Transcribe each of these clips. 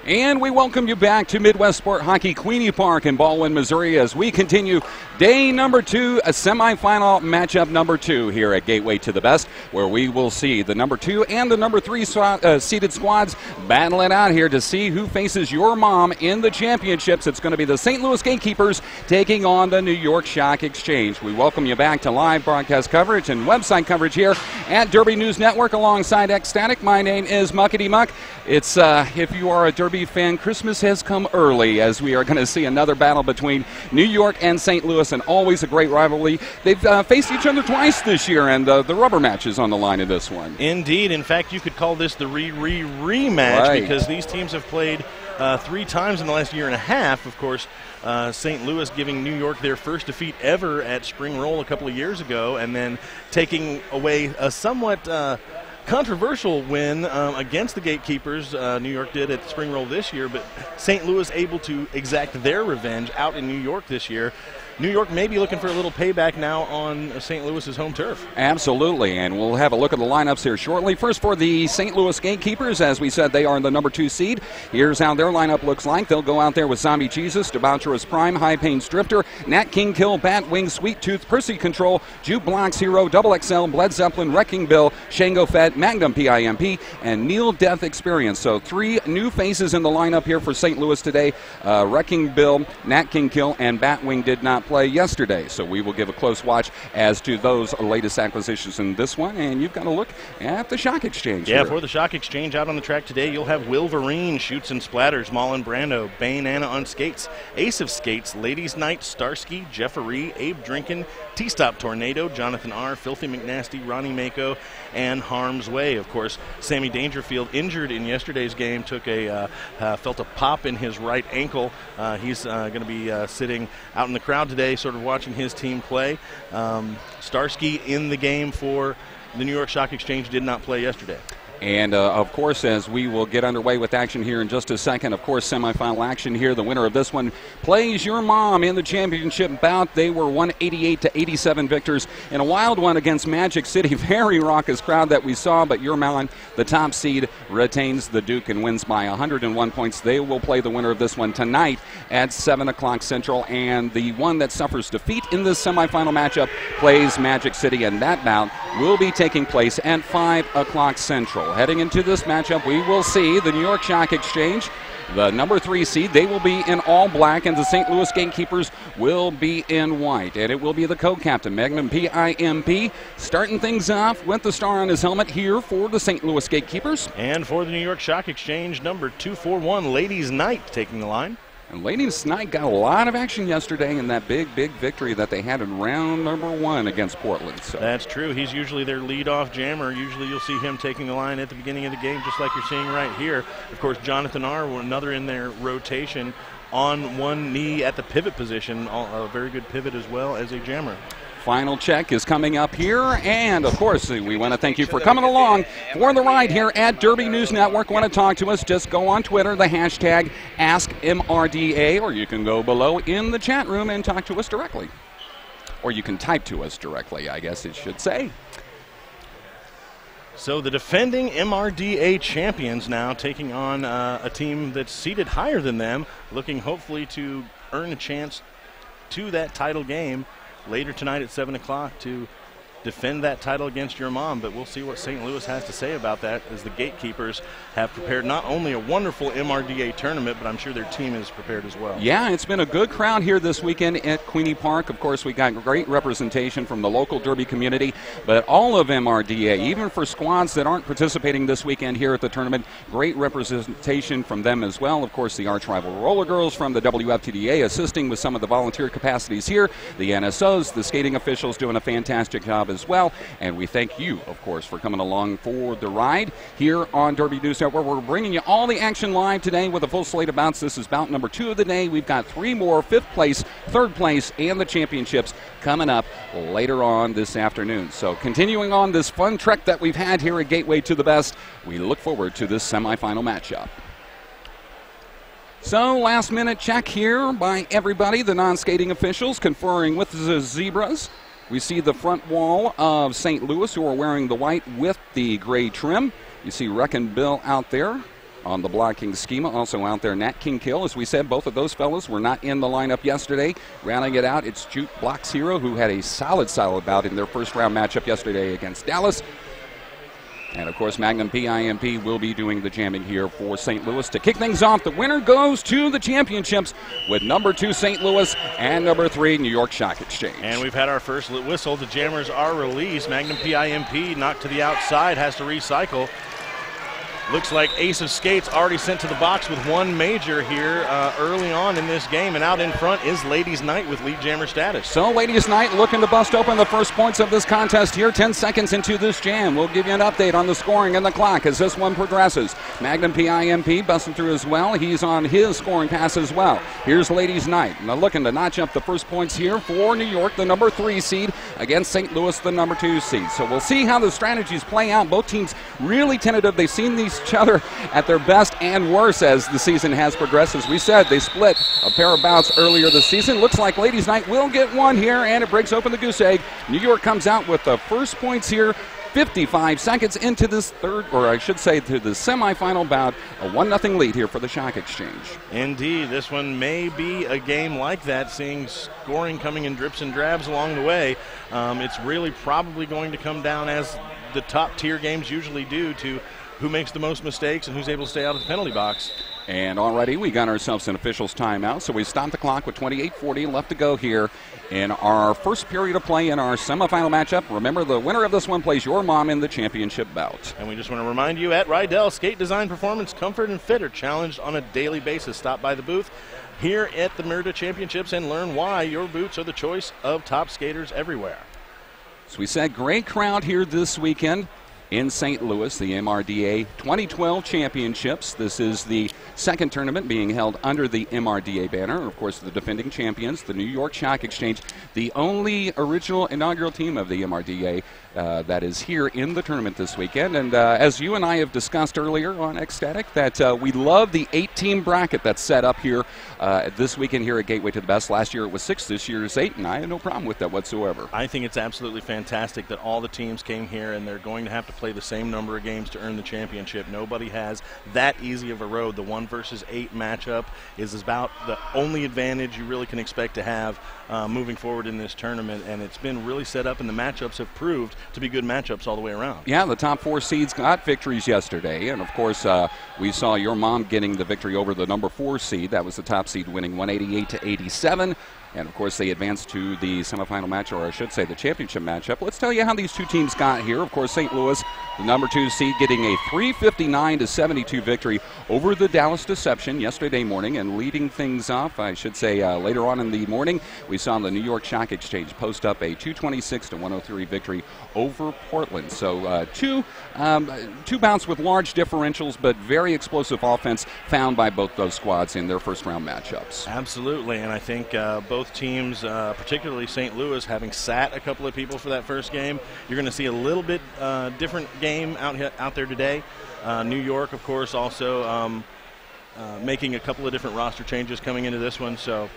And we welcome you back to Midwest Sport Hockey Queenie Park in Baldwin, Missouri, as we continue day number 2, a semifinal matchup number 2 here at Gateway to the Best, where we will see the number 2 and the number 3 seeded squads battle it out here to see who faces your mom in the championships. It's going to be the St. Louis Gatekeepers taking on the New York Shock Exchange. We welcome you back to live broadcast coverage and website coverage here at Derby News Network alongside Ecstatic. My name is Muckety Muck. It's if you are a Derby fan, Christmas has come early, as we are going to see another battle between New York and St. Louis, and always a great rivalry. They've faced each other twice this year, and the rubber match is on the line in this one. Indeed. In fact, you could call this the rematch, because these teams have played 3 times in the last year and a half. Of course, St. Louis giving New York their first defeat ever at Spring Roll a couple of years ago, and then taking away a somewhat controversial win against the Gatekeepers. New York did at Spring Roll this year, but St. Louis able to exact their revenge out in New York this year. New York may be looking for a little payback now on St. Louis's home turf. Absolutely, and we'll have a look at the lineups here shortly. First, for the St. Louis Gatekeepers, as we said, they are the number 2 seed. Here's how their lineup looks like. They'll go out there with Zombie Jesus, Debaucherous Prime, High Pains Drifter, Nat King Kill, Batwing, Sweet Tooth, Percy Control, Juke Blocks Hero, Double XL, Bled Zeppelin, Wrecking Bill, Shango Fett, Magnum PIMP, and Neil Death Experience. So 3 new faces in the lineup here for St. Louis today. Wrecking Bill, Nat King Kill, and Batwing did not play yesterday, so we will give a close watch as to those latest acquisitions in this one. And you've got a look at the Shock Exchange. Yeah, for the Shock Exchange out on the track today, you'll have Wolverine, Shoots and Splatters, Marlon Brando, Bane Anna on skates, Ace of Skates, Ladies Night, Starsky, Jeffery, Abe Drinkin, T-Stop Tornado, Jonathan R., Filthy McNasty, Ronnie Mako, and Harm's Way. Of course, Sammy Dangerfield, injured in yesterday's game, felt a pop in his right ankle. He's going to be sitting out in the crowd today, sort of watching his team play. Starsky in the game for the New York Shock Exchange did not play yesterday. And, of course, as we will get underway with action here in just a second, of course, semifinal action here. The winner of this one plays your mom in the championship bout. They were 188-87 victors in a wild one against Magic City. Very raucous crowd that we saw, but your mom, the top seed, retains the Duke and wins by 101 points. They will play the winner of this one tonight at 7 o'clock Central, and the one that suffers defeat in this semifinal matchup plays Magic City, and that bout will be taking place at 5 o'clock Central. Heading into this matchup, we will see the New York Shock Exchange, the number 3 seed. They will be in all black, and the St. Louis Gatekeepers will be in white. And it will be the co-captain, Magnum PIMP, starting things off with the star on his helmet here for the St. Louis Gatekeepers. And for the New York Shock Exchange, number 241, Ladies Night, taking the line. And Ladies Night got a lot of action yesterday in that big victory that they had in round number 1 against Portland. So. That's true. He's usually their leadoff jammer. Usually you'll see him taking the line at the beginning of the game, just like you're seeing right here. Of course, Jonathan R., another in their rotation, on one knee at the pivot position, a very good pivot as well as a jammer. Final check is coming up here, and of course we want to thank you for coming along for the ride here at Derby News Network. Want to talk to us, just go on Twitter, the hashtag AskMRDA, or you can go below in the chat room and talk to us directly, or you can type to us directly, I guess it should say. So the defending MRDA champions now taking on a team that's seated higher than them, looking hopefully to earn a chance to that title game later tonight at 7 o'clock to defend that title against your mom. But we'll see what St. Louis has to say about that, as the Gatekeepers have prepared not only a wonderful MRDA tournament, but I'm sure their team is prepared as well. Yeah, it's been a good crowd here this weekend at Queenie Park. Of course, we got great representation from the local Derby community, but all of MRDA, even for squads that aren't participating this weekend here at the tournament, great representation from them as well. Of course, the arch rival Roller Girls from the WFTDA assisting with some of the volunteer capacities here. The NSOs, the skating officials doing a fantastic job as well. And we thank you, of course, for coming along for the ride here on Derby News Network. We're bringing you all the action live today with a full slate of bouts. This is bout number 2 of the day. We've got 3 more, 5th place, 3rd place, and the championships coming up later on this afternoon. So continuing on this fun trek that we've had here at Gateway to the Best, we look forward to this semifinal matchup. So last minute check here by everybody, the non-skating officials conferring with the Zebras. We see the front wall of St. Louis, who are wearing the white with the gray trim. You see Wreckin' Bill out there on the blocking schema. Also out there, Nat King-Kill. As we said, both of those fellas were not in the lineup yesterday. Rounding it out, it's Jute Blocks Hero, who had a solid bout in their first-round matchup yesterday against Dallas. And, of course, Magnum PIMP will be doing the jamming here for St. Louis. To kick things off, the winner goes to the championships with number 2 St. Louis and number 3 New York Stock Exchange. And we've had our first whistle. The jammers are released. Magnum PIMP knocked to the outside, has to recycle. Looks like Ace of Skates already sent to the box with one major here early on in this game. And out in front is Ladies Night with lead jammer status. So Ladies Night looking to bust open the first points of this contest here. 10 seconds into this jam. We'll give you an update on the scoring and the clock as this one progresses. Magnum PIMP busting through as well. He's on his scoring pass as well. Here's Ladies Night. Now looking to notch up the first points here for New York, the number 3 seed, against St. Louis, the number 2 seed. So we'll see how the strategies play out. Both teams really tentative. They've seen each other at their best and worst as the season has progressed. As we said, they split a pair of bouts earlier this season. Looks like Ladies Night will get one here, and it breaks open the goose egg. New York comes out with the first points here 55 seconds into this third, or I should say to the semifinal bout. A 1-0 lead here for the Stock Exchange. Indeed, this one may be a game like that, seeing scoring coming in drips and drabs along the way. It's really probably going to come down, as the top tier games usually do, to who makes the most mistakes and who's able to stay out of the penalty box. And already we got ourselves an official's timeout, so we stopped the clock with 28:40 left to go here in our first period of play in our semifinal matchup. Remember, the winner of this one plays your mom in the championship bout. And we just want to remind you, at Rydell, skate design, performance, comfort, and fit are challenged on a daily basis. Stop by the booth here at the MRDA Championships and learn why your boots are the choice of top skaters everywhere. So we said, great crowd here this weekend in St. Louis, the MRDA 2012 Championships. This is the second tournament being held under the MRDA banner. Of course, the defending champions, the New York Stock Exchange, the only original inaugural team of the MRDA that is here in the tournament this weekend. And as you and I have discussed earlier on Ecstatic, that we love the 8-team bracket that's set up here this weekend here at Gateway to the Best. Last year it was 6, this year it's 8, and I have no problem with that whatsoever. I think it's absolutely fantastic that all the teams came here, and they're going to have to play the same number of games to earn the championship. Nobody has that easy of a road. The 1 versus 8 matchup is about the only advantage you really can expect to have moving forward in this tournament, and it's been really set up, and the matchups have proved to be good matchups all the way around. Yeah, the top 4 seeds got victories yesterday, and of course we saw your mom getting the victory over the number 4 seed. That was the top seed, winning 188-87. And, of course, they advanced to the semifinal match, or I should say the championship matchup. Let's tell you how these two teams got here. Of course, St. Louis, the number 2 seed, getting a 359-72 victory over the Dallas Deception yesterday morning. And leading things off, I should say later on in the morning, we saw the New York Stock Exchange post up a 226-103 victory over Portland. So two bouts with large differentials, but very explosive offense found by both those squads in their first-round matchups. Absolutely, and I think both teams, particularly St. Louis, having sat a couple of people for that first game, you're going to see a little bit different game out there today. New York, of course, also making a couple of different roster changes coming into this one, so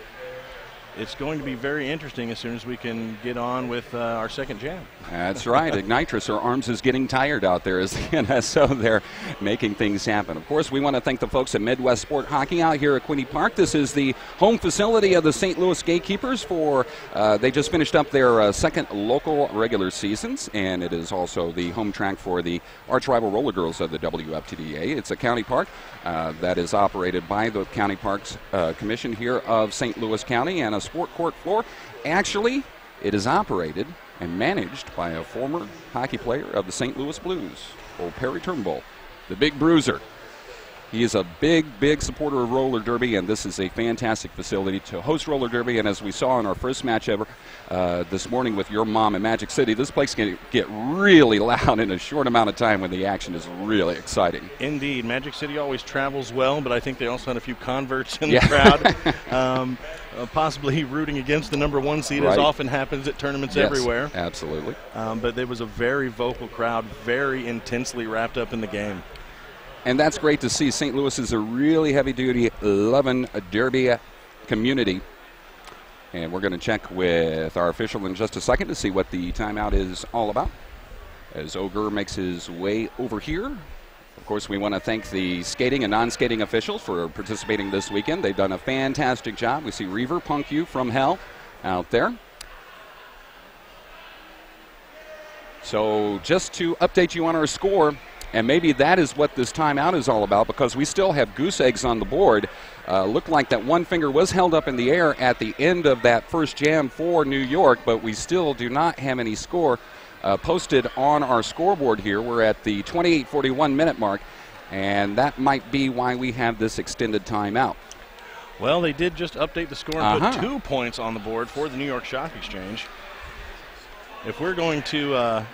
it's going to be very interesting as soon as we can get on with our second jam. That's right. Ignitress, her arms is getting tired out there, so they're making things happen. Of course, we want to thank the folks at Midwest Sport Hockey out here at Quinny Park. This is the home facility of the St. Louis Gatekeepers for, they just finished up their second local regular seasons, and it is also the home track for the arch-rival Roller Girls of the WFTDA. It's a county park that is operated by the County Parks Commission here of St. Louis County, and a sport court floor. Actually, it is operated and managed by a former hockey player of the St. Louis Blues, old Perry Turnbull, the Big Bruiser. He is a big supporter of roller derby, and this is a fantastic facility to host roller derby. And as we saw in our first match ever this morning with your mom in Magic City, this place can get really loud in a short amount of time when the action is really exciting. Indeed. Magic City always travels well, but I think they also had a few converts in the crowd. Possibly rooting against the number 1 seed, as often happens at tournaments everywhere. Absolutely. But there was a very vocal crowd, very intensely wrapped up in the game. And that's great to see. St. Louis is a really heavy-duty, loving derby community. And we're going to check with our official in just a second to see what the timeout is all about, as Ogre makes his way over here Of course, we want to thank the skating and non-skating officials for participating this weekend. They've done a fantastic job. We see Reaver Punk You from Hell out there. So just to update you on our score, and maybe that is what this timeout is all about, because we still have goose eggs on the board. Looked like that one finger was held up in the air at the end of that first jam for New York, but we still do not have any score posted on our scoreboard here. We're at the 28:41 minute mark, and that might be why we have this extended timeout. Well, they did just update the score and put 2 points on the board for the New York Stock Exchange. If we're going to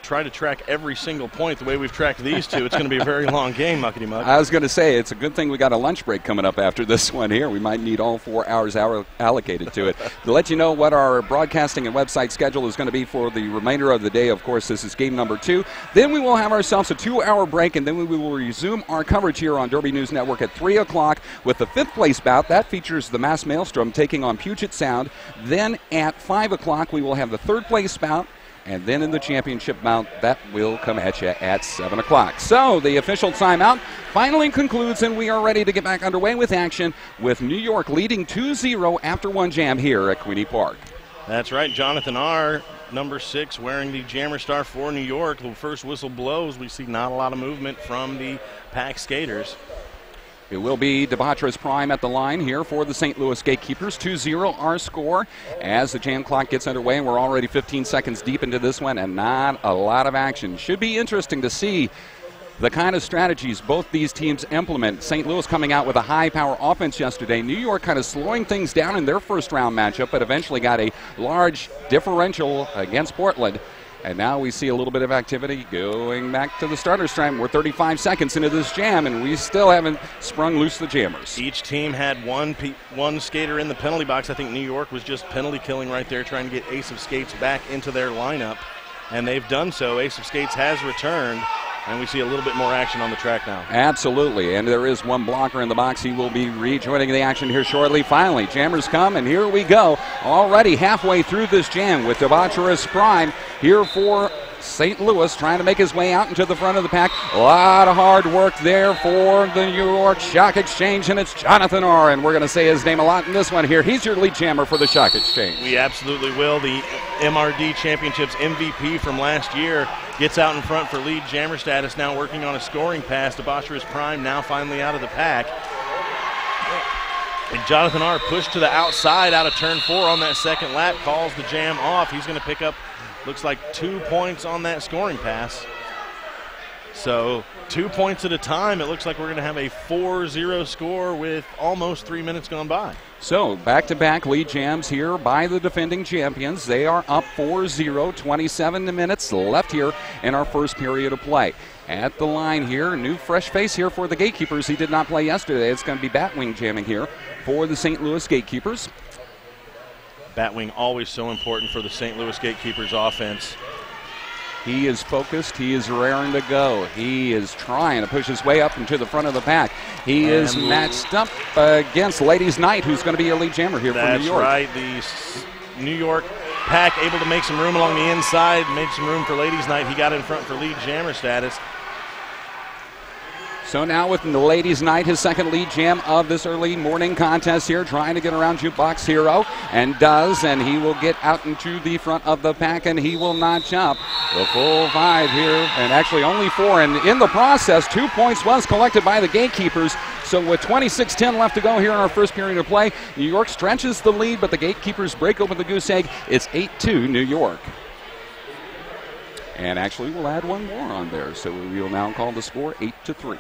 try to track every single point the way we've tracked these two, it's going to be a very long game, Muckety Muck. I was going to say, it's a good thing we got a lunch break coming up after this one here. We might need all 4 hours allocated to it. To let you know what our broadcasting and website schedule is going to be for the remainder of the day, of course, this is game number 2. Then we will have ourselves a 2-hour break, and then we will resume our coverage here on Derby News Network at 3 o'clock with the 5th place bout. That features the Mass Maelstrom taking on Puget Sound. Then at 5 o'clock, we will have the 3rd place bout. And then in the championship bout, that will come at you at 7 o'clock. So the official timeout finally concludes, and we are ready to get back underway with action, with New York leading 2-0 after one jam here at Queenie Park. That's right. Jonathan R., number 6, wearing the Jammer Star for New York. The first whistle blows. We see not a lot of movement from the pack skaters. It will be Debaucherous Prime at the line here for the St. Louis Gatekeepers. 2-0 our score as the jam clock gets underway. We're already 15 seconds deep into this one, and not a lot of action. Should be interesting to see the kind of strategies both these teams implement. St. Louis coming out with a high-power offense yesterday. New York kind of slowing things down in their first-round matchup, but eventually got a large differential against Portland. And now we see a little bit of activity going back to the starter's time. We're 35 seconds into this jam, and we still haven't sprung loose the jammers. Each team had one skater in the penalty box. I think New York was just penalty killing right there, trying to get Ace of Skates back into their lineup. And they've done so. Ace of Skates has returned, and we see a little bit more action on the track now. Absolutely, and there is one blocker in the box. He will be rejoining the action here shortly. Finally, jammers come, and here we go. Already halfway through this jam with Debaucherous Prime here for St. Louis, trying to make his way out into the front of the pack. A lot of hard work there for the New York Stock Exchange, and it's Jonathan R., and we're going to say his name a lot in this one here. He's your lead jammer for the Stock Exchange. We absolutely will. The MRD Championships MVP from last year gets out in front for lead jammer status, now working on a scoring pass. Debaucherous Prime now finally out of the pack. And Jonathan R. pushed to the outside out of turn 4 on that second lap, calls the jam off. He's going to pick up, looks like 2 points on that scoring pass. So 2 points at a time. It looks like we're going to have a 4-0 score with almost 3 minutes gone by. So back-to-back lead jams here by the defending champions. They are up 4-0, 27 minutes left here in our first period of play. At the line here, new fresh face here for the Gatekeepers. He did not play yesterday. It's going to be Batwing jamming here for the St. Louis Gatekeepers. Batwing always so important for the St. Louis Gatekeepers offense. He is focused. He is raring to go. He is trying to push his way up into the front of the pack. He is matched up against Ladies Night, who's going to be a lead jammer here for New York. That's right. The New York pack able to make some room along the inside, made some room for Ladies Night. He got in front for lead jammer status. So now with the Ladies Night, his second lead jam of this early morning contest here, trying to get around Jukebox Hero, and does, and he will get out into the front of the pack, and he will notch up the full 5 here, and actually only 4, and in the process, 2 points was collected by the Gatekeepers. So with 26:10 left to go here in our first period of play, New York stretches the lead, but the Gatekeepers break open the goose egg. It's 8-2 New York. And actually, we'll add one more on there, so we will now call the score 8-3.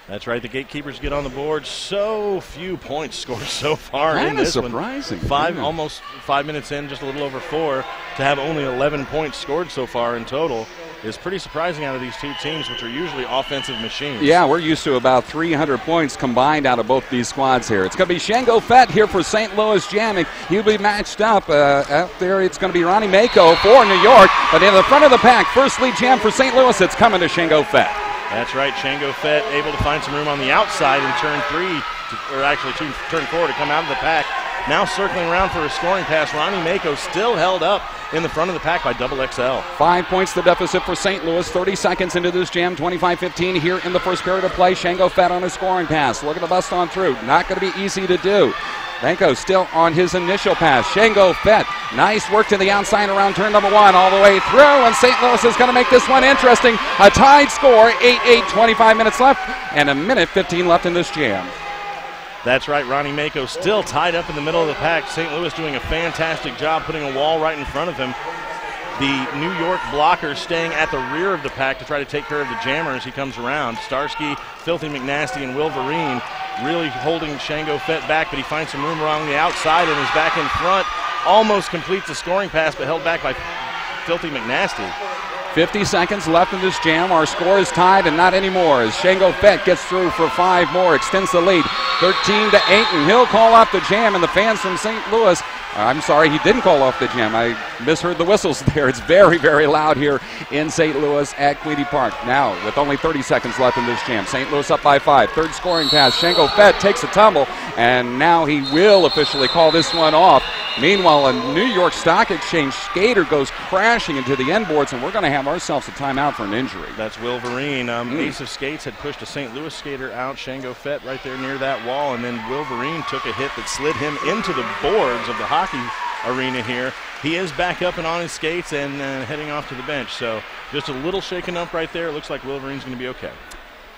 That's right. The Gatekeepers get on the board. So few points scored so far in this one. Surprising. Almost 5 minutes in, just a little over 4, to have only 11 points scored so far in total is pretty surprising out of these two teams, which are usually offensive machines. Yeah, we're used to about 300 points combined out of both these squads here. It's going to be Shango Fett here for St. Louis jamming. He'll be matched up. Out there, it's going to be Ronnie Mako for New York. But in the front of the pack, first lead jam for St. Louis. It's coming to Shango Fett. That's right. Shango Fett able to find some room on the outside in turn 3, or actually turn 4 to come out of the pack. Now circling around for a scoring pass. Ronnie Mako still held up in the front of the pack by double XL. 5 points the deficit for St. Louis. 30 seconds into this jam. 25-15 here in the first period of play. Shango Fett on a scoring pass. Look at the bust on through. Not going to be easy to do. Banco still on his initial pass. Shango Fett. Nice work to the outside around turn number 1 all the way through. And St. Louis is going to make this one interesting. A tied score. 8-8, 25 minutes left. And a minute 15 left in this jam. That's right, Ronnie Mako still tied up in the middle of the pack. St. Louis doing a fantastic job putting a wall right in front of him. The New York blockers staying at the rear of the pack to try to take care of the jammer as he comes around. Starsky, Filthy McNasty, and Wolverine really holding Shango Fett back, but he finds some room around the outside and is back in front. Almost completes the scoring pass, but held back by Filthy McNasty. 50 seconds left in this jam. Our score is tied and not anymore as Shango Fett gets through for 5 more, extends the lead 13-8, and he'll call off the jam. And the fans from St. Louis, I'm sorry, he didn't call off the jam. I misheard the whistles there. It's very, very loud here in St. Louis at Queenie Park. Now, with only 30 seconds left in this jam, St. Louis up by 5. Third scoring pass. Shango Fett takes a tumble, and now he will officially call this one off. Meanwhile, a New York Stock Exchange skater goes crashing into the end boards, and we're going to have ourselves a timeout for an injury. That's Wolverine. Ace of Skates had pushed a St. Louis skater out. Shango Fett right there near that wall, and then Wolverine took a hit that slid him into the boards of the hockey arena here. He is back up and on his skates and heading off to the bench. So just a little shaken up right there. It looks like Wolverine's going to be okay.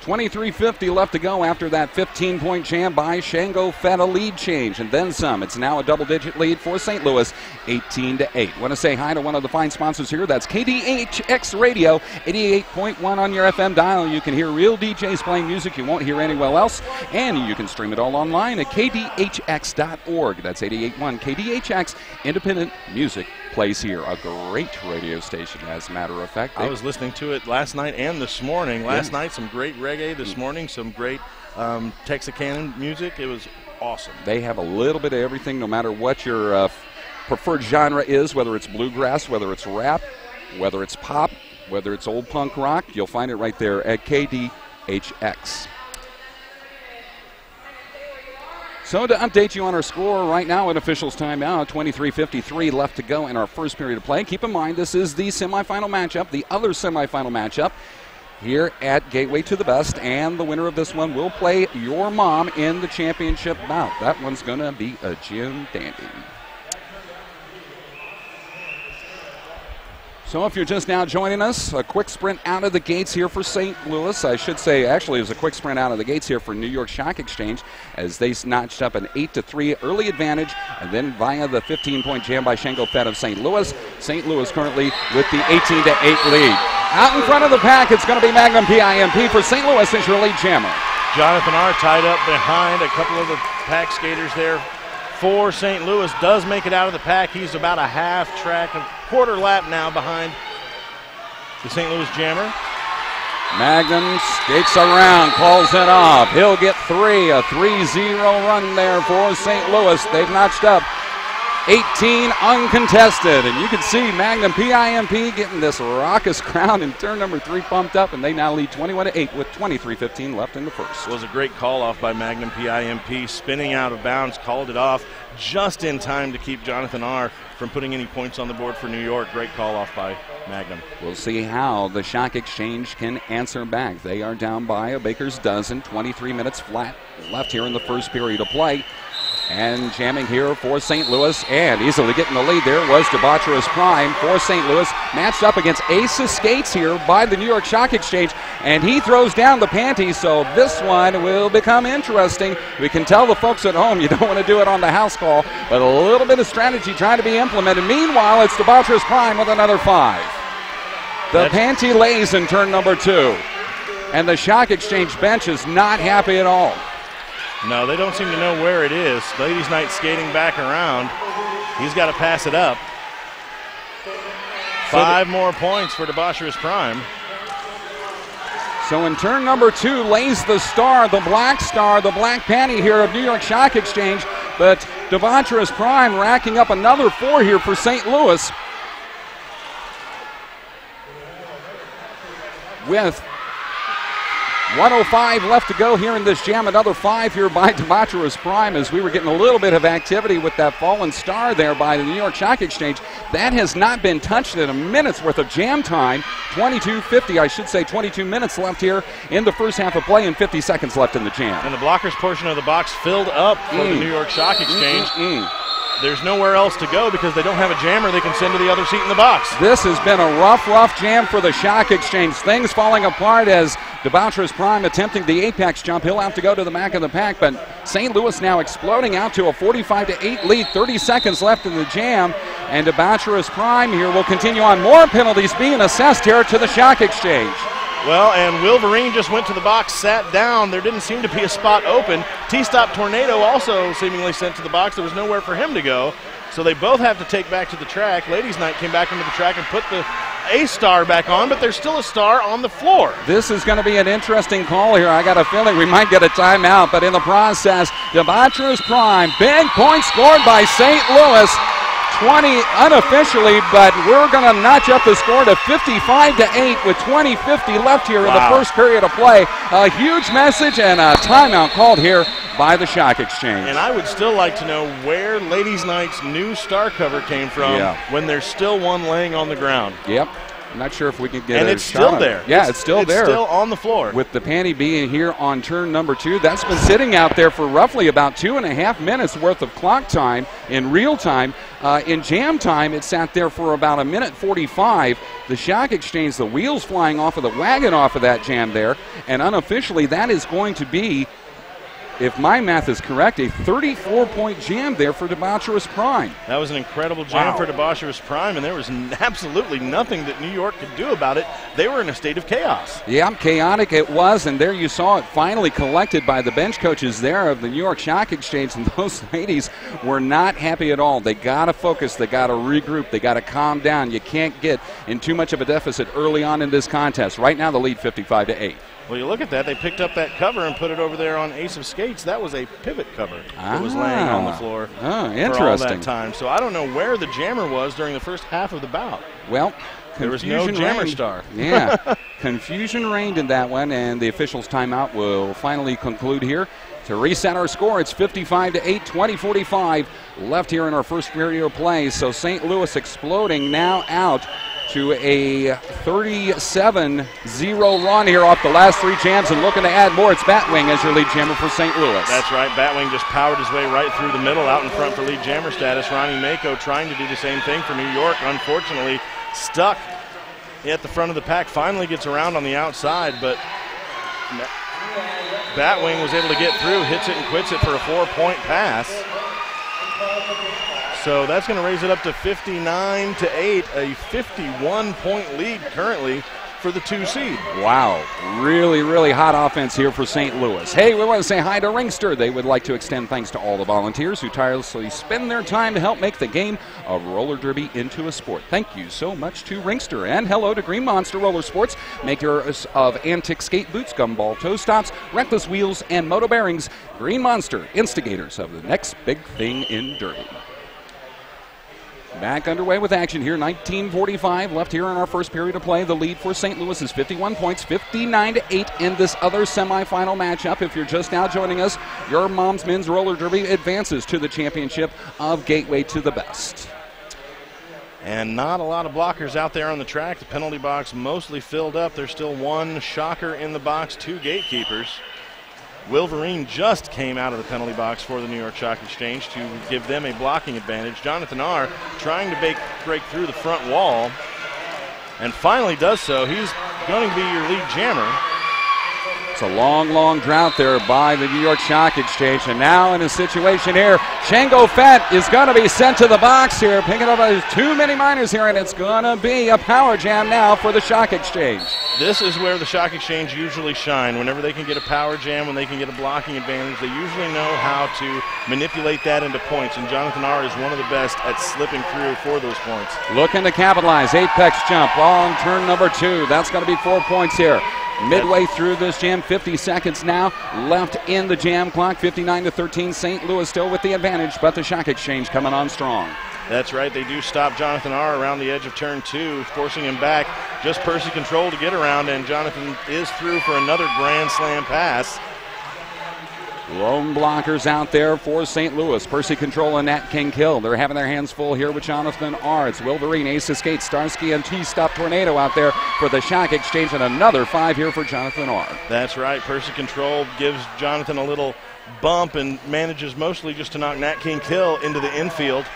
23:50 left to go after that 15-point jam by Shango Fett. A lead change and then some. It's now a double-digit lead for St. Louis, 18-8. Want to say hi to one of the fine sponsors here. That's KDHX Radio, 88.1 on your FM dial. You can hear real DJs playing music you won't hear anywhere else, and you can stream it all online at kdhx.org. That's 88.1 KDHX. Independent music plays here. A great radio station, as a matter of fact. I was listening to it last night and this morning. Last night, some great reggae. This morning, some great Texarkana music. It was awesome. They have a little bit of everything, no matter what your preferred genre is, whether it's bluegrass, whether it's rap, whether it's pop, whether it's old punk rock. You'll find it right there at KDHX. So to update you on our score right now at officials timeout, 23:53 left to go in our first period of play. Keep in mind this is the semifinal matchup, the other semifinal matchup here at Gateway to the Best, and the winner of this one will play your mom in the championship bout. That one's going to be a Jim Dandy. So if you're just now joining us, a quick sprint out of the gates here for St. Louis. I should say, actually, it was a quick sprint out of the gates here for New York Stock Exchange as they notched up an 8-3 early advantage, and then via the 15-point jam by Shango Fett of St. Louis. St. Louis currently with the 18-8 lead. Out in front of the pack, it's going to be Magnum PIMP for St. Louis as your lead jammer. Jonathan R. tied up behind a couple of the pack skaters there for St. Louis. Does make it out of the pack. He's about a half track, a quarter lap now behind the St. Louis jammer. Magnum skates around, calls it off. He'll get 3, a 3-0 run there for St. Louis. They've notched up 18 uncontested, and you can see Magnum PIMP getting this raucous crowd in turn number 3 pumped up, and they now lead 21-8 with 23:15 left in the first. It was a great call off by Magnum PIMP, spinning out of bounds, called it off just in time to keep Jonathan R. from putting any points on the board for New York. Great call off by Magnum. We'll see how the Stock Exchange can answer back. They are down by a baker's dozen, 23 minutes flat left here in the first period of play. And jamming here for St. Louis, and easily getting the lead there was Debaucherous Prime for St. Louis, matched up against Ace of Skates here by the New York Stock Exchange, and he throws down the panties, so this one will become interesting. We can tell the folks at home you don't want to do it on the house call, but a little bit of strategy trying to be implemented. Meanwhile, it's Debaucherous Prime with another 5. The panty lays in turn number 2, and the Stock Exchange bench is not happy at all. No, they don't seem to know where it is. Ladies' Night skating back around. He's got to pass it up. 5 more points for Debaucherous Prime. So in turn number 2 lays the star, the black panty here of New York Stock Exchange. But Debaucherous Prime racking up another 4 here for St. Louis. With 1:05 left to go here in this jam. Another 5 here by Debaucherous Prime as we were getting a little bit of activity with that fallen star there by the New York Stock Exchange. That has not been touched in a minute's worth of jam time. 22:50, I should say 22 minutes left here in the first half of play and 50 seconds left in the jam. And the blockers portion of the box filled up for the New York Shock Exchange. There's nowhere else to go because they don't have a jammer they can send to the other seat in the box. This has been a rough jam for the Shock Exchange. Things falling apart as Debaucherous Prime attempting the apex jump. He'll have to go to the back of the pack, but St. Louis now exploding out to a 45-8 lead. 30 seconds left in the jam, and Debaucherous Prime here will continue on. More penalties being assessed here to the Shock Exchange. Well, and Wolverine just went to the box, sat down. There didn't seem to be a spot open. T-Stop Tornado also seemingly sent to the box. There was nowhere for him to go. So they both have to take back to the track. Ladies Night came back into the track and put the A-star back on, but there's still a star on the floor. This is going to be an interesting call here. I got a feeling we might get a timeout, but in the process, Debaucherous Prime, big point scored by St. Louis. 20 unofficially, but we're going to notch up the score to 55-8 with 20:50 left here in the first period of play. A huge message and a timeout called here by the Shock Exchange. And I would still like to know where Ladies Night's new star cover came from when there's still one laying on the ground. Yep. I'm not sure if we can get and a it's still there. Yeah, it's still there. It's still on the floor. With the panty being here on turn number 2. That's been sitting out there for roughly about 2.5 minutes worth of clock time in real time. In jam time, it sat there for about 1:45. The Shock Exchange, the wheels flying off of the wagon off of that jam there. And unofficially, that is going to be, if my math is correct, a 34-point jam there for Debaucherous Prime. That was an incredible jam for Debaucherous Prime, and there was absolutely nothing that New York could do about it. They were in a state of chaos. Yeah, chaotic it was, and there you saw it finally collected by the bench coaches there of the New York Shock Exchange, and those ladies were not happy at all. They got to focus. They got to regroup. They got to calm down. You can't get in too much of a deficit early on in this contest. Right now, the lead 55-8. Well, you look at that. They picked up that cover and put it over there on Ace of Skates. That was a pivot cover that was laying on the floor for all that time. So I don't know where the jammer was during the first half of the bout. Well, there was no jammer star. Yeah, confusion reigned in that one, and the officials' timeout will finally conclude here. To reset our score, it's 55-8, 20:45 left here in our first period of play. So St. Louis exploding now out to a 37-0 run here off the last 3 jams, and looking to add more. It's Batwing as your lead jammer for St. Louis. That's right. Batwing just powered his way right through the middle, out in front for lead jammer status. Ronnie Mako trying to do the same thing for New York. Unfortunately, stuck at the front of the pack. Finally gets around on the outside, but Batwing was able to get through, hits it and quits it for a 4-point pass. So that's going to raise it up to 59-8, a 51-point lead currently for the 2 seed. Wow, really hot offense here for St. Louis. Hey, we want to say hi to Ringster. They would like to extend thanks to all the volunteers who tirelessly spend their time to help make the game of roller derby into a sport. Thank you so much to Ringster. And hello to Green Monster Roller Sports, makers of antique skate boots, gumball toe stops, reckless wheels, and moto bearings. Green Monster, instigators of the next big thing in derby. Back underway with action here. 19:45 left here in our first period of play. The lead for St. Louis is 51 points, 59-8 in this other semifinal matchup. If you're just now joining us, your mom's men's roller derby advances to the championship of Gateway to the Best. And not a lot of blockers out there on the track. The penalty box mostly filled up. There's still 1 shocker in the box, 2 gatekeepers. Wolverine just came out of the penalty box for the New York Shock Exchange to give them a blocking advantage. Jonathan R. trying to break through the front wall, and finally does so. He's going to be your lead jammer. It's a long drought there by the New York Shock Exchange, and now in a situation here, Shango Fett is going to be sent to the box here, picking up too many minors here, and it's going to be a power jam now for the Shock Exchange. This is where the Shock Exchange usually shine. Whenever they can get a power jam, when they can get a blocking advantage, they usually know how to manipulate that into points, and Jonathan R. is one of the best at slipping through for those points. Looking to capitalize, apex jump on turn number 2. That's going to be 4 points here. Midway through this jam, 50 seconds now left in the jam clock. 59-13, St. Louis still with the advantage, but the Shock Exchange coming on strong. That's right. They do stop Jonathan R. around the edge of turn 2, forcing him back. Just Percy control to get around, and Jonathan is through for another grand slam pass. Lone blockers out there for St. Louis. Percy Control and Nat King Kill. They're having their hands full here with Jonathan R. It's Wilverine, Ace of Skates, Starsky, and T-Stop Tornado out there for the Shock Exchange, and another 5 here for Jonathan R. That's right. Percy Control gives Jonathan a little bump and manages mostly just to knock Nat King Kill into the infield.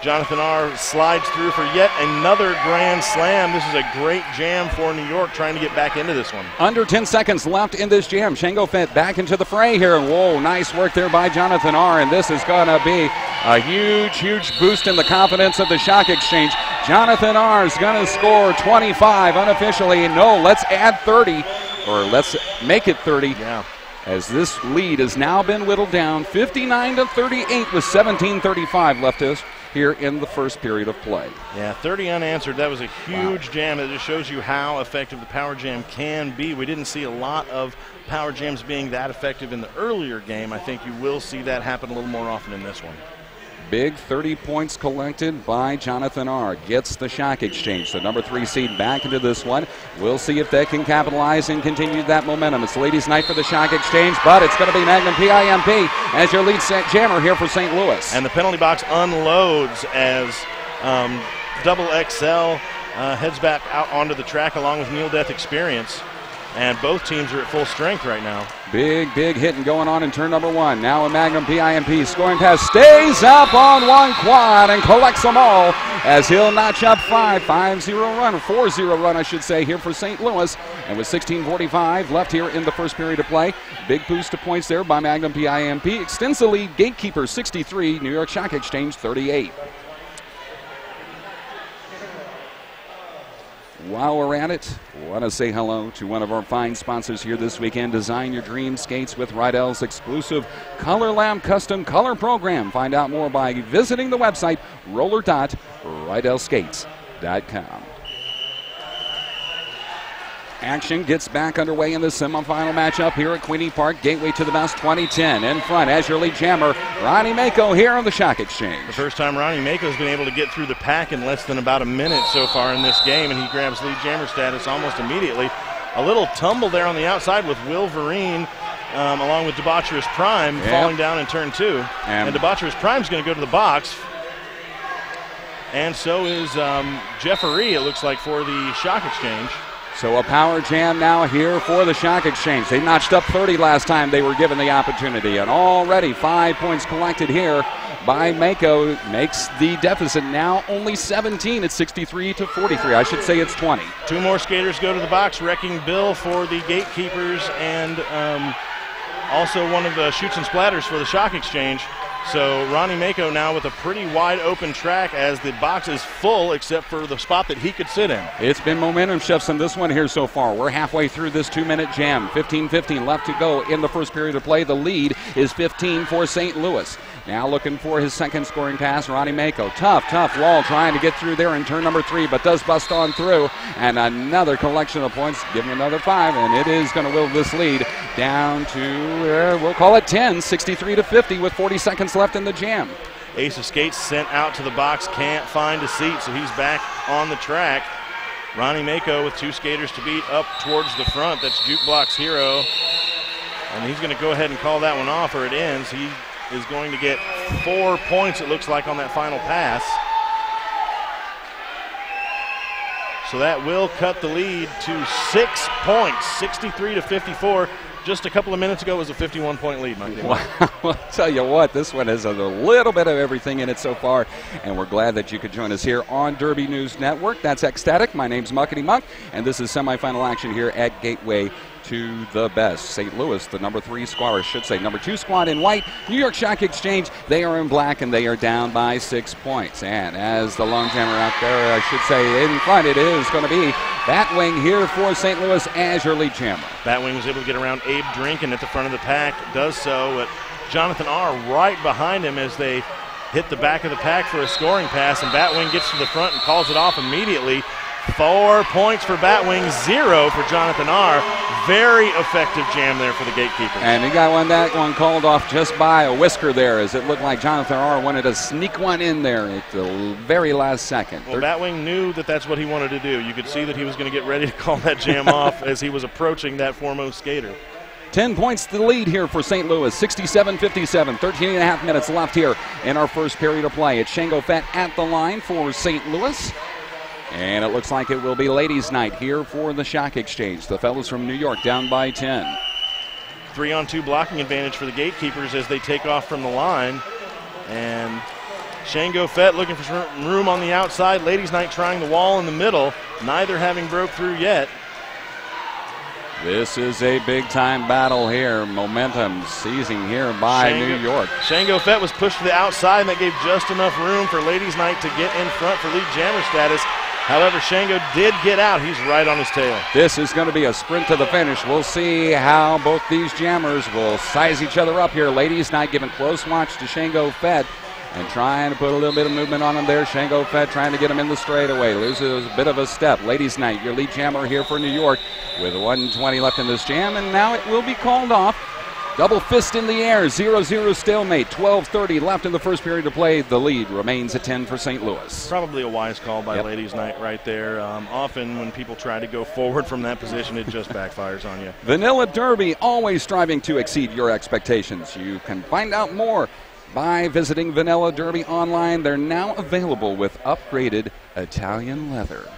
Jonathan R. slides through for yet another grand slam. This is a great jam for New York, trying to get back into this one. Under 10 seconds left in this jam. Shango Fett back into the fray here. Whoa, nice work there by Jonathan R. And this is going to be a huge, huge boost in the confidence of the Shock Exchange. Jonathan R. is going to score 25 unofficially. No, let's add 30, or let's make it 30. Yeah. As this lead has now been whittled down 59-38 with 17:35 left here in the first period of play. Yeah, 30 unanswered. That was a huge jam. That just shows you how effective the power jam can be. We didn't see a lot of power jams being that effective in the earlier game. I think you will see that happen a little more often in this one. Big 30 points collected by Jonathan R. Gets the Shock Exchange, the number 3 seed, back into this one. We'll see if they can capitalize and continue that momentum. It's ladies' night for the Shock Exchange, but it's going to be Magnum PIMP as your lead set jammer here for St. Louis. And the penalty box unloads as Double XL heads back out onto the track along with Neil Death Experience. And both teams are at full strength right now. Big hitting going on in turn number 1. Now a Magnum PIMP scoring pass, stays up on one quad and collects them all as he'll notch up 5-0 run, or 4-0 run, I should say, here for St. Louis. And with 16:45 left here in the first period of play, big boost to points there by Magnum PIMP. Extends the lead, Gatekeepers 63, New York Shock Exchange 38. While we're at it, I want to say hello to one of our fine sponsors here this weekend. Design your dream skates with Rydell's exclusive Color Lab custom color program. Find out more by visiting the website roller.rydellskates.com. Action gets back underway in the semifinal matchup here at Queenie Park. Gateway to the Best 2010. In front, as your lead jammer, Ronnie Mako here on the Shock Exchange. The first time Ronnie Mako's been able to get through the pack in less than about a minute so far in this game, and he grabs lead jammer status almost immediately. A little tumble there on the outside with Wilverine along with Debaucherous Prime falling down in turn 2. And Debaucherous Prime's going to go to the box. And so is Jeffery, it looks like, for the Shock Exchange. So a power jam now here for the Shock Exchange. They notched up 30 last time they were given the opportunity. And already 5 points collected here by Mako. Makes the deficit now only 17. It's 63-43. I should say it's 20. 2 more skaters go to the box. Wrecking Bill for the Gatekeepers and also one of the shoots and splatters for the Shock Exchange. So Ronnie Mako now with a pretty wide open track as the box is full except for the spot that he could sit in. It's been momentum shifts in this one here so far. We're halfway through this 2-minute jam. 15-15 left to go in the first period of play. The lead is 15 for St. Louis. Now looking for his second scoring pass, Ronnie Mako. Tough wall trying to get through there in turn number 3, but does bust on through. And another collection of points, give him another 5, and it is going to will this lead down to, we'll call it 10, 63-50 with 40 seconds left in the jam. Ace of Skates sent out to the box, can't find a seat, so he's back on the track. Ronnie Mako with 2 skaters to beat up towards the front. That's Jukebox Hero. And he's going to go ahead and call that one off, or it ends. He is going to get 4 points, it looks like, on that final pass. So that will cut the lead to 6 points, 63-54. Just a couple of minutes ago, it was a 51-point lead, Mike. Wow. I'll tell you what, this one has a little bit of everything in it so far, and we're glad that you could join us here on Derby News Network. That's Ecstatic. My name's Muckety Muck, and this is semifinal action here at Gateway to the Best. St. Louis, the number 3 squad, or I should say number 2 squad in white. New York Shock Exchange, they are in black, and they are down by 6 points. And as the lone jammer out there, I should say in front, it is going to be Batwing here for St. Louis as your lead jammer. Batwing was able to get around Abe Drinkin at the front of the pack, does so, but Jonathan R. right behind him as they hit the back of the pack for a scoring pass, and Batwing gets to the front and calls it off immediately. 4 points for Batwing, 0 for Jonathan R. Very effective jam there for the Gatekeepers. And he got that one called off just by a whisker there, as it looked like Jonathan R. wanted to sneak one in there at the very last second. Well, Batwing knew that that's what he wanted to do. You could see that he was going to get ready to call that jam off as he was approaching that foremost skater. 10 points to the lead here for St. Louis, 67-57, 13 and a half minutes left here in our first period of play. It's Shango Fett at the line for St. Louis. And it looks like it will be ladies' night here for the Shock Exchange. The fellas from New York down by 10. 3-on-2 blocking advantage for the Gatekeepers as they take off from the line. And Shango Fett looking for some room on the outside. Ladies' night trying the wall in the middle, neither having broke through yet. This is a big-time battle here. Momentum seizing here by New York. Shango Fett was pushed to the outside, and that gave just enough room for Ladies' Night to get in front for lead jammer status. However, Shango did get out. He's right on his tail. This is going to be a sprint to the finish. We'll see how both these jammers will size each other up here. Ladies' Night giving close watch to Shango Fett and trying to put a little bit of movement on him there. Shango Fett trying to get him in the straightaway. Loses a bit of a step. Ladies' Night, your lead jammer here for New York with 1:20 left in this jam, and now it will be called off. Double fist in the air, 0-0 stalemate, 12:30 left in the first period to play. The lead remains at 10 for St. Louis. Probably a wise call by Ladies' Night right there. Often when people try to go forward from that position, it just backfires on you. Vanilla Derby, always striving to exceed your expectations. You can find out more by visiting Vanilla Derby online. They're now available with upgraded Italian leather.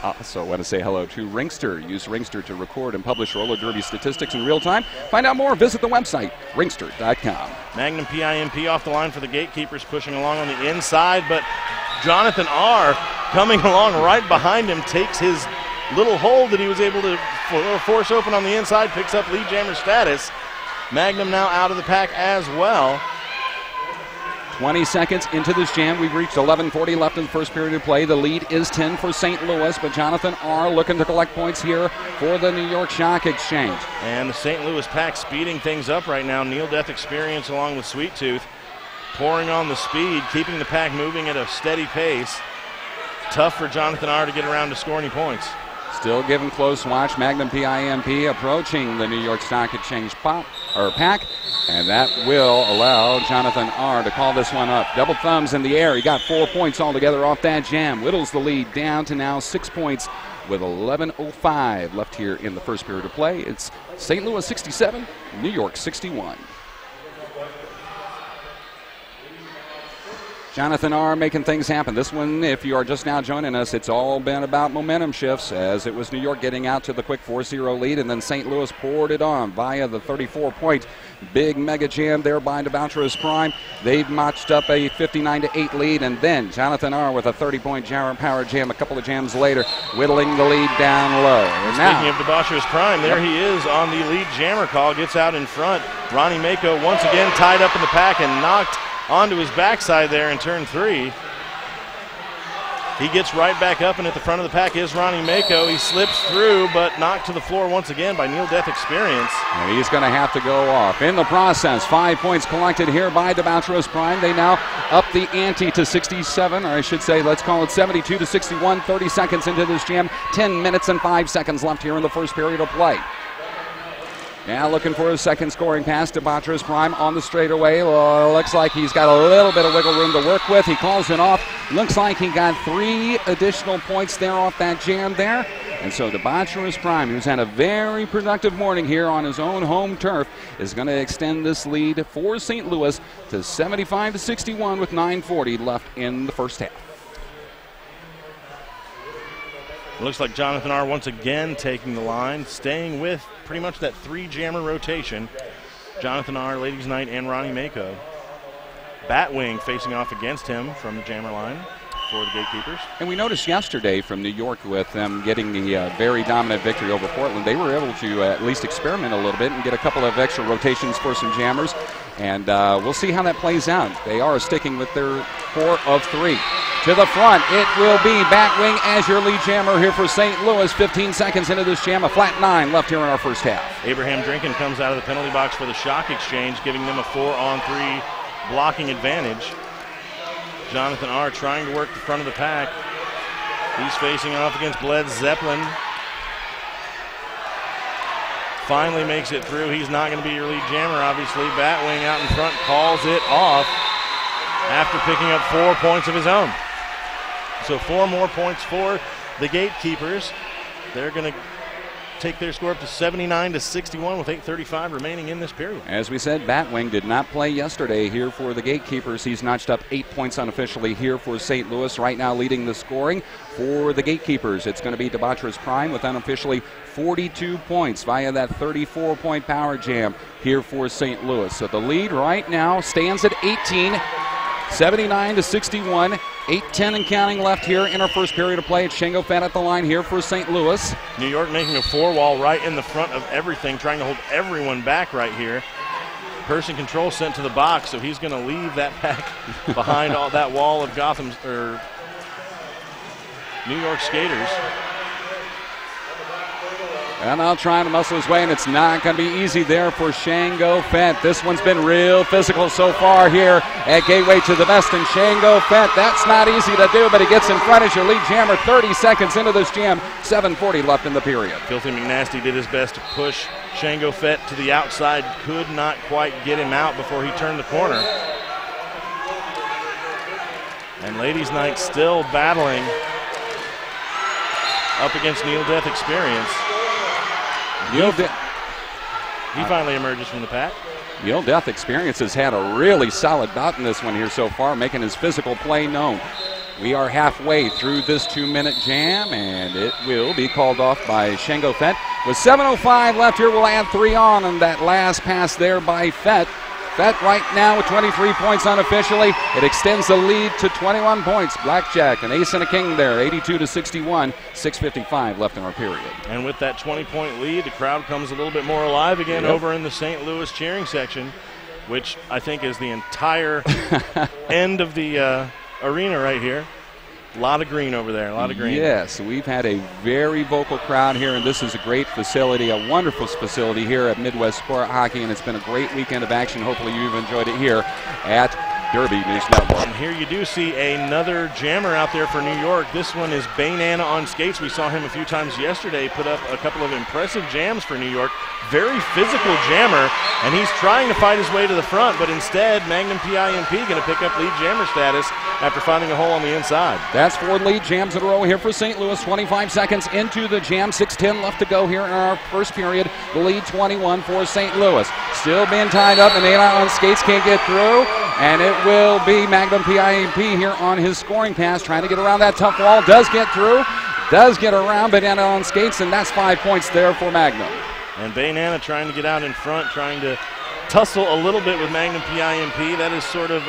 Also want to say hello to Ringster. Use Ringster to record and publish roller derby statistics in real time. Find out more, visit the website, ringster.com. Magnum PIMP off the line for the Gatekeepers, pushing along on the inside, but Jonathan R. coming along right behind him, takes his little hole that he was able to force open on the inside, picks up lead jammer status. Magnum now out of the pack as well. 20 seconds into this jam. We've reached 11:40 left in the first period of play. The lead is 10 for St. Louis, but Jonathan R. looking to collect points here for the New York Shock Exchange. And the St. Louis pack speeding things up right now. Near Death Experience along with Sweet Tooth pouring on the speed, keeping the pack moving at a steady pace. Tough for Jonathan R. to get around to score any points. Still giving close watch. Magnum PIMP approaching the New York Stock Exchange pack, and that will allow Jonathan R. to call this one up. Double thumbs in the air. He got 4 points altogether off that jam. Whittles the lead down to now 6 points with 11:05 left here in the first period of play. It's St. Louis 67, New York 61. Jonathan R. making things happen. This one, if you are just now joining us, it's all been about momentum shifts, as it was New York getting out to the quick 4-0 lead, and then St. Louis poured it on via the 34-point big mega jam there by Debaucherous Prime. They've notched up a 59-8 lead, and then Jonathan R. with a 30-point power jam a couple of jams later, whittling the lead down low. And speaking of Debaucherous Prime, there he is on the lead jammer call, gets out in front. Ronnie Mako once again tied up in the pack and knocked onto his backside there in turn 3. He gets right back up, and at the front of the pack is Ronnie Mako. He slips through, but knocked to the floor once again by Near Death Experience. And he's going to have to go off. In the process, 5 points collected here by Debaucherous Prime. They now up the ante to 67, or I should say, let's call it 72 to 61, 30 seconds into this jam. 10 minutes and 5 seconds left here in the first period of play. Now looking for his second scoring pass. Debaucherous Prime on the straightaway. Looks like he's got a little bit of wiggle room to work with. He calls it off. Looks like he got 3 additional points there off that jam there. And so Debaucherous Prime, who's had a very productive morning here on his own home turf, is going to extend this lead for St. Louis to 75 to 61 with 9:40 left in the first half. It looks like Jonathan R. once again taking the line, staying with pretty much that 3-jammer rotation. Jonathan R., Ladies Night, and Ronnie Mako. Batwing facing off against him from the jammer line for the Gatekeepers. And we noticed yesterday from New York, with them getting the very dominant victory over Portland, they were able to at least experiment a little bit and get a couple of extra rotations for some jammers. And we'll see how that plays out. They are sticking with their core of 3. To the front, it will be Batwing as your lead jammer here for St. Louis. 15 seconds into this jam, a flat 9 left here in our first half. Abraham Drinkin comes out of the penalty box for the Shock Exchange, giving them a 4-on-3 blocking advantage. Jonathan R. trying to work the front of the pack. He's facing off against Bled Zeppelin. Finally makes it through. He's not going to be your lead jammer, obviously. Batwing out in front calls it off after picking up 4 points of his own. So 4 more points for the Gatekeepers. They're going to take their score up to 79-61 with 8:35 remaining in this period. As we said, Batwing did not play yesterday here for the Gatekeepers. He's notched up 8 points unofficially here for St. Louis. Right now leading the scoring for the Gatekeepers. It's going to be Debaucherous Prime with unofficially 42 points via that 34-point power jam here for St. Louis. So the lead right now stands at 18, 79-61. 8:10 and counting left here in our first period of play. It's Shango Fett at the line here for St. Louis. New York making a four-wall right in the front of everything, trying to hold everyone back right here. Person control sent to the box, so he's going to leave that pack behind all that wall of New York skaters. And now trying to muscle his way, and it's not going to be easy there for Shango Fett. This one's been real physical so far here at Gateway to the Best. And Shango Fett, that's not easy to do, but he gets in front as your lead jammer 30 seconds into this jam. 7:40 left in the period. Filthy McNasty did his best to push Shango Fett to the outside. Could not quite get him out before he turned the corner. And Ladies Night still battling up against Neil Death Experience. He finally emerges from the pack. Neil Death Experience has had a really solid bout in this one here so far, making his physical play known. We are halfway through this 2-minute jam, and it will be called off by Shango Fett. With 7:05 left here, we'll add 3 on that last pass there by Fett. Fett right now with 23 points unofficially. It extends the lead to 21 points. Blackjack, an ace and a king there, 82-61, 6:55 left in our period. And with that 20-point lead, the crowd comes a little bit more alive again over in the St. Louis cheering section, which I think is the entire end of the arena right here. A lot of green over there, a lot of green. Yes, we've had a very vocal crowd here, and this is a great facility, a wonderful facility here at Midwest Sport Hockey, and it's been a great weekend of action. Hopefully you've enjoyed it here at Derby News Network. And here you do see another jammer out there for New York. This one is Baynana on skates. We saw him a few times yesterday put up a couple of impressive jams for New York. Very physical jammer, and he's trying to fight his way to the front, but instead Magnum PIMP going to pick up lead jammer status after finding a hole on the inside. That's 4 lead jams in a row here for St. Louis. 25 seconds into the jam. 6:10 left to go here in our first period. The lead 21 for St. Louis. Still being tied up, and Baynana on skates can't get through. And it will be Magnum PIMP here on his scoring pass, trying to get around that tough wall. Does get through, does get around Baynana on skates, and that's 5 points there for Magnum. And Baynana trying to get out in front, trying to tussle a little bit with Magnum PIMP. That is sort of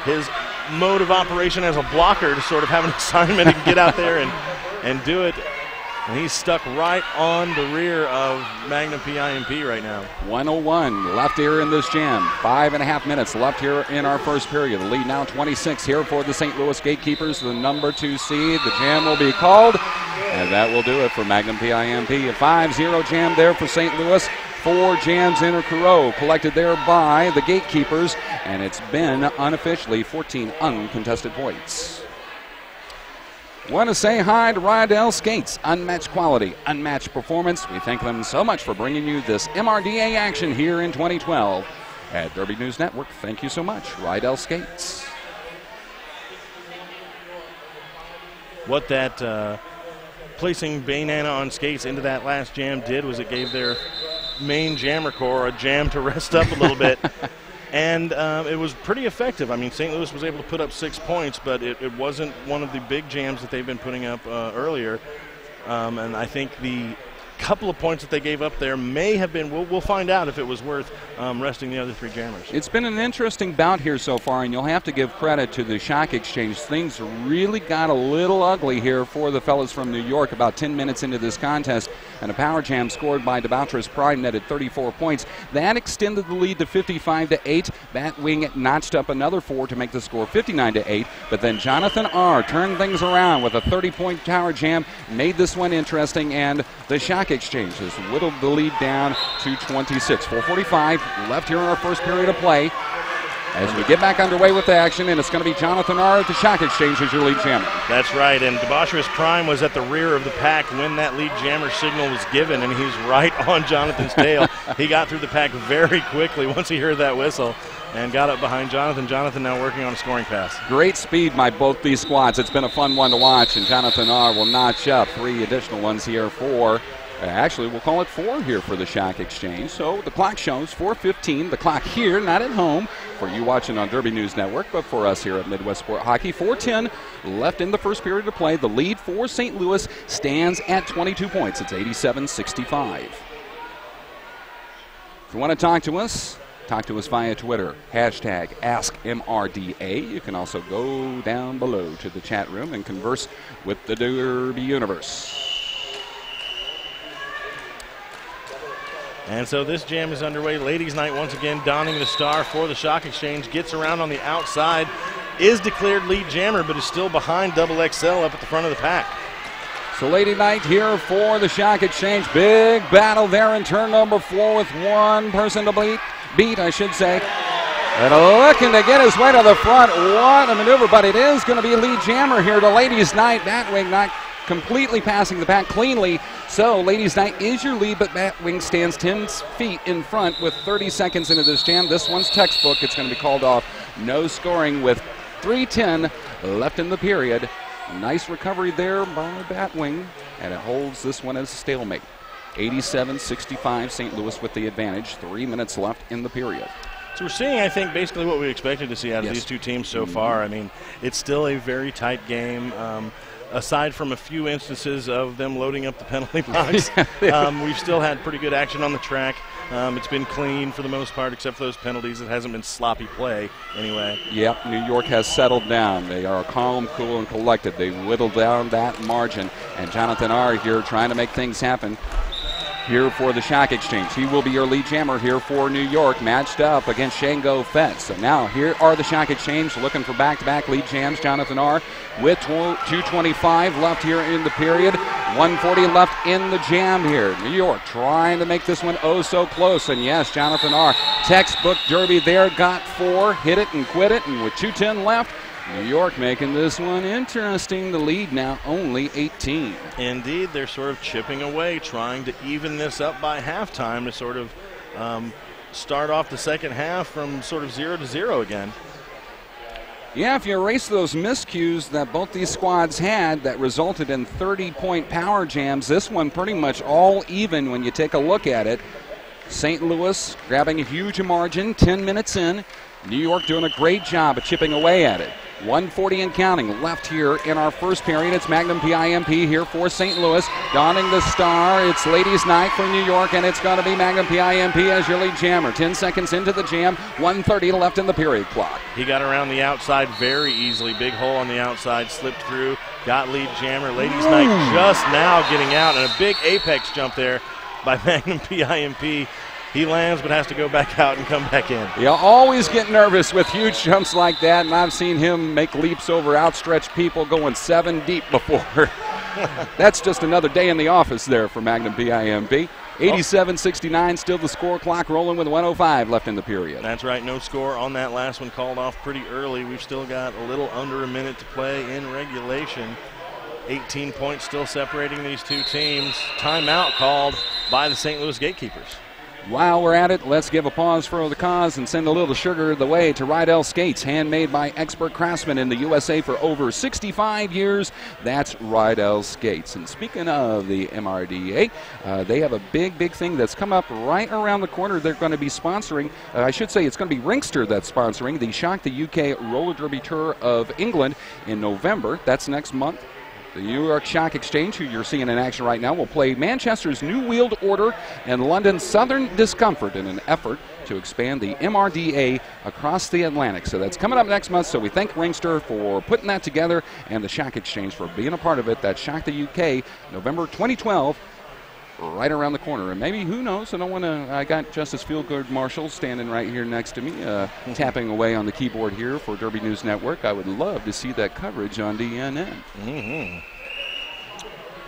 his mode of operation as a blocker, to sort of have an assignment and get out there and do it. And he's stuck right on the rear of Magnum PIMP right now. 1:01 left here in this jam. 5.5 minutes left here in our first period. The lead now 26 here for the St. Louis Gatekeepers, the number 2 seed. The jam will be called, and that will do it for Magnum PIMP. A 5-0 jam there for St. Louis. 4 jams in a row collected there by the Gatekeepers, and it's been unofficially 14 uncontested points. Want to say hi to Rydell Skates. Unmatched quality, unmatched performance. We thank them so much for bringing you this MRDA action here in 2012 at Derby News Network. Thank you so much, Rydell Skates. What that placing Baynana on skates into that last jam did was it gave their main jammer core a jam to rest up a little bit. And it was pretty effective. I mean, St. Louis was able to put up 6 points, but it wasn't one of the big jams that they've been putting up earlier. And I think the couple of points that they gave up there may have been, we'll find out if it was worth resting the other 3 jammers. It's been an interesting bout here so far, and you'll have to give credit to the Shock Exchange. Things really got a little ugly here for the fellas from New York about 10 minutes into this contest, and a power jam scored by Debaucherous Prime netted 34 points. That extended the lead to 55-8. Batwing notched up another 4 to make the score 59-8, but then Jonathan R. turned things around with a 30-point power jam, made this one interesting, and the Shock Exchange has whittled the lead down to 26. 4:45 left here in our first period of play as we get back underway with the action, and it's going to be Jonathan R. at the Shock Exchange as your lead jammer. That's right, and Debaucherous Prime was at the rear of the pack when that lead jammer signal was given, and he's right on Jonathan's tail. He got through the pack very quickly once he heard that whistle and got up behind Jonathan. Jonathan now working on a scoring pass. Great speed by both these squads. It's been a fun one to watch, and Jonathan R. will notch up 3 additional ones here for Actually, we'll call it 4 here for the Shack Exchange. So the clock shows 4:15. The clock here, not at home, for you watching on Derby News Network, but for us here at Midwest Sport Hockey. 4:10 left in the first period to play. The lead for St. Louis stands at 22 points. It's 87-65. If you want to talk to us via Twitter, hashtag AskMRDA. You can also go down below to the chat room and converse with the Derby Universe. And so this jam is underway. Ladies' night once again donning the star for the Shock Exchange. Gets around on the outside. Is declared lead jammer, but is still behind Double XL up at the front of the pack. So lady night here for the Shock Exchange. Big battle there in turn number 4 with one person to beat, I should say. And looking to get his way to the front. What a maneuver, but it is going to be lead jammer here to ladies' night. Batwing not completely passing the pack cleanly. So ladies' night is your lead, but Batwing stands 10 feet in front with 30 seconds into this jam. This one's textbook. It's going to be called off. No scoring with 3:10 left in the period. Nice recovery there by Batwing, and it holds this one as a stalemate. 87-65, St. Louis with the advantage. 3 minutes left in the period. So we're seeing, I think, basically what we expected to see out of these two teams so far. I mean, it's still a very tight game. Aside from a few instances of them loading up the penalty box, we've still had pretty good action on the track. It's been clean for the most part, except for those penalties. It hasn't been sloppy play anyway. Yep, New York has settled down. They are calm, cool, and collected. They whittled down that margin. And Jonathan R. here trying to make things happen here for the Shock Exchange. He will be your lead jammer here for New York, matched up against Shango Fett. So now here are the Shock Exchange looking for back-to-back lead jams. Jonathan R. with 2:25 left here in the period. 1:40 left in the jam here. New York trying to make this one oh so close. And yes, Jonathan R. textbook Derby there, got 4, hit it and quit it. And with 2:10 left, New York making this one interesting. The lead now only 18. Indeed, they're sort of chipping away, trying to even this up by halftime to sort of start off the second half from sort of 0-0 again. Yeah, if you erase those miscues that both these squads had that resulted in 30-point power jams, this one pretty much all even when you take a look at it. St. Louis grabbing a huge margin 10 minutes in. New York doing a great job of chipping away at it. 1:40 and counting left here in our first period. It's Magnum PIMP here for St. Louis. Donning the star. It's ladies' night for New York, and it's going to be Magnum PIMP as your lead jammer. 10 seconds into the jam. 1:30 left in the period clock. He got around the outside very easily. Big hole on the outside. Slipped through. Got lead jammer. Ladies' night just now getting out, and a big apex jump there by Magnum PIMP. He lands but has to go back out and come back in. You always get nervous with huge jumps like that, and I've seen him make leaps over outstretched people going 7 deep before. That's just another day in the office there for Magnum PIMP. 87-69, still the score clock rolling with 1:05 left in the period. That's right, no score on that last one, called off pretty early. We've still got a little under a minute to play in regulation. 18 points still separating these two teams. Timeout called by the St. Louis Gatekeepers. While we're at it, let's give a pause for the cause and send a little sugar the way to Rydell Skates, handmade by expert craftsmen in the USA for over 65 years. That's Rydell Skates. And speaking of the MRDA, they have a big thing that's come up right around the corner. They're going to be sponsoring, I should say it's going to be Ringster that's sponsoring the Shock the UK Roller Derby Tour of England in November. That's next month. The New York Shock Exchange, who you're seeing in action right now, will play Manchester's New Wheeled Order and London's Southern Discomfort in an effort to expand the MRDA across the Atlantic. So that's coming up next month. So we thank Ringster for putting that together and the Shock Exchange for being a part of it. That's Shock the UK, November 2012. Right around the corner, and maybe, who knows, I got Justice Fieldguard Marshall standing right here next to me, tapping away on the keyboard here for Derby News Network. I would love to see that coverage on DNN.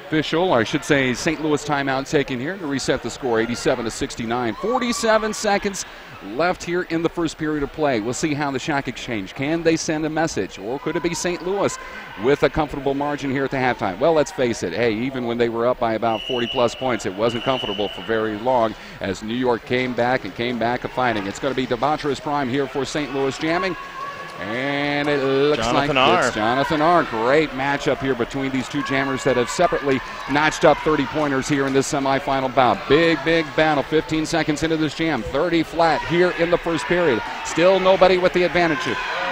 Official, or I should say St. Louis timeout taken here to reset the score, 87-69. 47 seconds left here in the first period of play. We'll see how the Shock Exchange, can they send a message, or could it be St. Louis with a comfortable margin here at the halftime? Well, let's face it, hey, even when they were up by about 40-plus points, it wasn't comfortable for very long as New York came back and came back a fighting. It's going to be Debaucherous Prime here for St. Louis jamming. And it looks like it's Jonathan R. Great matchup here between these two jammers that have separately notched up 30-pointers here in this semifinal bout. Big battle. 15 seconds into this jam. 30 flat here in the first period. Still nobody with the advantage.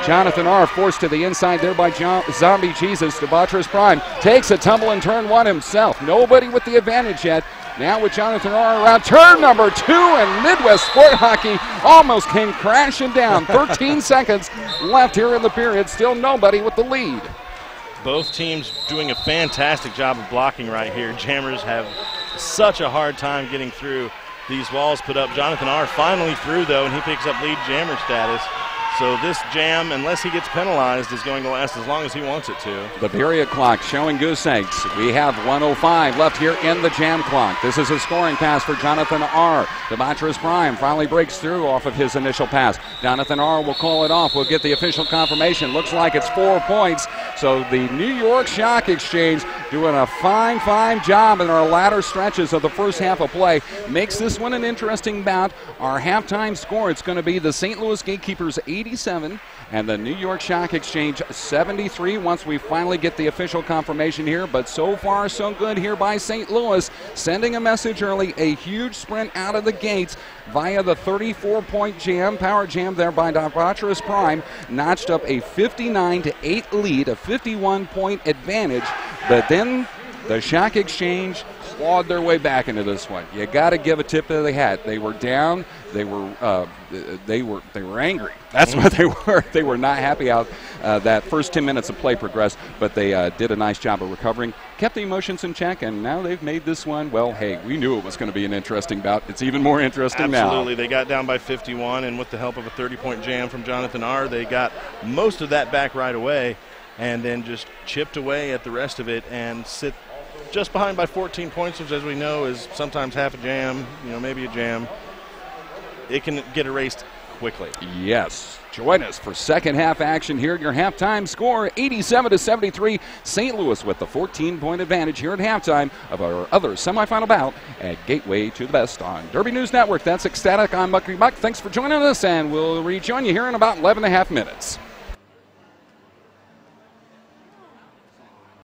Jonathan R. forced to the inside there by Zombie Jesus. Debaucherous Prime takes a tumble in turn one himself. Nobody with the advantage yet. Now with Jonathan R. around turn number 2, and Midwest Sport Hockey almost came crashing down. 13 seconds left here in the period. Still nobody with the lead. Both teams doing a fantastic job of blocking right here. Jammers have such a hard time getting through these walls put up. Jonathan R. finally through, though, and he picks up lead jammer status. So this jam, unless he gets penalized, is going to last as long as he wants it to. The period clock showing goose eggs. We have 1:05 left here in the jam clock. This is a scoring pass for Jonathan R. Debaucherous Prime finally breaks through off of his initial pass. Jonathan R. will call it off. We'll get the official confirmation. Looks like it's 4 points. So the New York Shock Exchange doing a fine job in our latter stretches of the first half of play. Makes this one an interesting bout. Our halftime score, it's going to be the St. Louis Gatekeepers 87 and the New York Shock Exchange 73 once we finally get the official confirmation here. But so far so good here by St. Louis, sending a message early, a huge sprint out of the gates via the 34-point jam, power jam there by Debaucherous Prime, notched up a 59-8 lead, a 51-point advantage. But then the Shock Exchange clawed their way back into this one. You got to give a tip of the hat. They were down. They were angry. That's what they were. They were not happy how that first 10 minutes of play progressed, but they did a nice job of recovering, kept the emotions in check, and now they've made this one. Well, hey, we knew it was going to be an interesting bout. It's even more interesting now. Absolutely. They got down by 51, and with the help of a 30-point jam from Jonathan R., they got most of that back right away, and then just chipped away at the rest of it and sit just behind by 14 points, which, as we know, is sometimes half a jam, maybe a jam. It can get erased quickly. Yes. Join us for second half action here. Your halftime score, 87-73. St. Louis with the 14-point advantage here at halftime of our other semifinal bout at Gateway to the Best on Derby News Network. That's Ecstatic. I'm Bucky Buck. Thanks for joining us, and we'll rejoin you here in about 11.5 minutes.